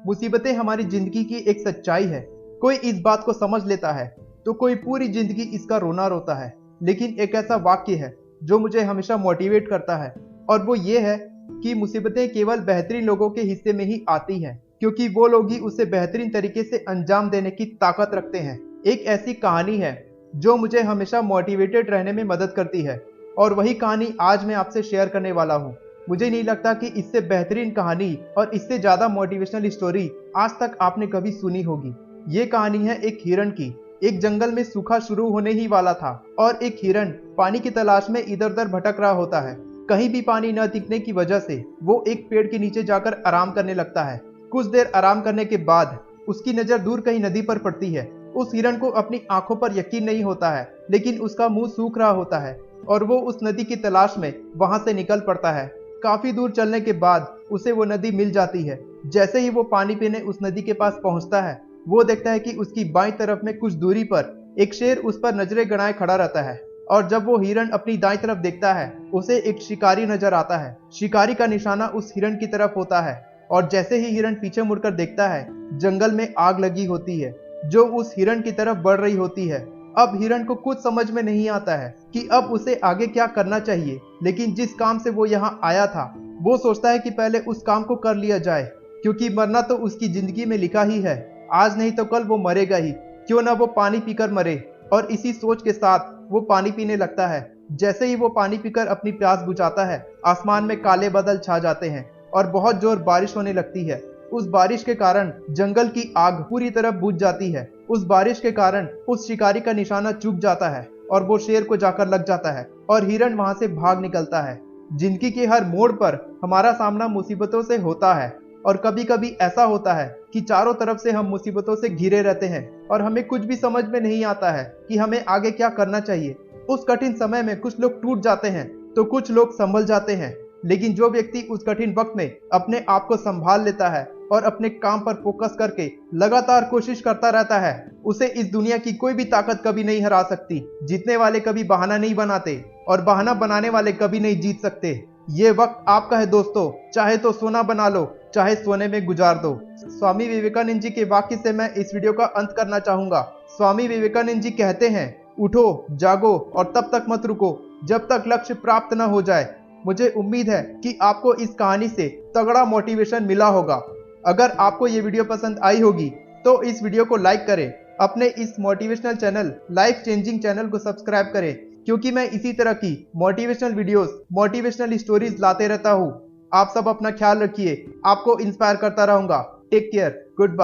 मुसीबतें हमारी जिंदगी की एक सच्चाई है। कोई इस बात को समझ लेता है तो कोई पूरी जिंदगी इसका रोना रोता है। लेकिन एक ऐसा वाक्य है जो मुझे हमेशा मोटिवेट करता है, और वो ये है कि मुसीबतें केवल बेहतरीन लोगों के हिस्से में ही आती हैं, क्योंकि वो लोग ही उसे बेहतरीन तरीके से अंजाम देने की ताकत रखते हैं। एक ऐसी कहानी है जो मुझे हमेशा मोटिवेटेड रहने में मदद करती है, और वही कहानी आज मैं आपसे शेयर करने वाला हूँ। मुझे नहीं लगता कि इससे बेहतरीन कहानी और इससे ज्यादा मोटिवेशनल स्टोरी आज तक आपने कभी सुनी होगी। ये कहानी है एक हिरण की। एक जंगल में सूखा शुरू होने ही वाला था और एक हिरण पानी की तलाश में इधर उधर भटक रहा होता है। कहीं भी पानी न दिखने की वजह से वो एक पेड़ के नीचे जाकर आराम करने लगता है। कुछ देर आराम करने के बाद उसकी नजर दूर कहीं नदी पर पड़ती है। उस हिरण को अपनी आंखों पर यकीन नहीं होता है, लेकिन उसका मुंह सूख रहा होता है और वो उस नदी की तलाश में वहां से निकल पड़ता है। काफी दूर चलने के बाद उसे वो नदी मिल जाती है। जैसे ही वो पानी पीने उस नदी के पास पहुंचता है, वो देखता है कि उसकी बाईं तरफ में कुछ दूरी पर एक शेर उस पर नजरें गड़ाए खड़ा रहता है। और जब वो हिरण अपनी दाईं तरफ देखता है, उसे एक शिकारी नजर आता है। शिकारी का निशाना उस हिरण की तरफ होता है, और जैसे ही हिरण पीछे मुड़कर देखता है, जंगल में आग लगी होती है जो उस हिरण की तरफ बढ़ रही होती है। अब हिरण को कुछ समझ में नहीं आता है कि अब उसे आगे क्या करना चाहिए, लेकिन जिस काम से वो यहाँ आया था, वो सोचता है कि पहले उस काम को कर लिया जाए, क्योंकि मरना तो उसकी जिंदगी में लिखा ही है। आज नहीं तो कल वो मरेगा ही, क्यों ना वो पानी पीकर मरे। और इसी सोच के साथ वो पानी पीने लगता है। जैसे ही वो पानी पीकर अपनी प्यास बुझाता है, आसमान में काले बादल छा जाते हैं और बहुत जोर बारिश होने लगती है। उस बारिश के कारण जंगल की आग पूरी तरह बुझ जाती है। उस बारिश के कारण उस शिकारी का निशाना चूक जाता है और वो शेर को जाकर लग जाता है और हिरण वहां से भाग निकलता है। जिंदगी के हर मोड़ पर हमारा सामना मुसीबतों से होता है, और कभी कभी ऐसा होता है कि चारों तरफ से हम मुसीबतों से घिरे रहते हैं और हमें कुछ भी समझ में नहीं आता है कि हमें आगे क्या करना चाहिए। उस कठिन समय में कुछ लोग टूट जाते हैं तो कुछ लोग संभल जाते हैं, लेकिन जो व्यक्ति उस कठिन वक्त में अपने आप को संभाल लेता है और अपने काम पर फोकस करके लगातार कोशिश करता रहता है, उसे इस दुनिया की कोई भी ताकत कभी नहीं हरा सकती। जीतने वाले कभी बहाना नहीं बनाते और बहाना बनाने वाले कभी नहीं जीत सकते। ये वक्त आपका है दोस्तों, चाहे तो सोना बना लो, चाहे सोने में गुजार दो। स्वामी विवेकानंद जी के वाक्य से मैं इस वीडियो का अंत करना चाहूंगा। स्वामी विवेकानंद जी कहते हैं, उठो, जागो और तब तक मत रुको जब तक लक्ष्य प्राप्त न हो जाए। मुझे उम्मीद है कि आपको इस कहानी से तगड़ा मोटिवेशन मिला होगा। अगर आपको ये वीडियो पसंद आई होगी तो इस वीडियो को लाइक करें। अपने इस motivational channel life changing channel को सब्सक्राइब करें, क्योंकि मैं इसी तरह की मोटिवेशनल वीडियोस, मोटिवेशनल स्टोरीज लाते रहता हूँ। आप सब अपना ख्याल रखिए, आपको इंस्पायर करता रहूंगा। Take care, good bye.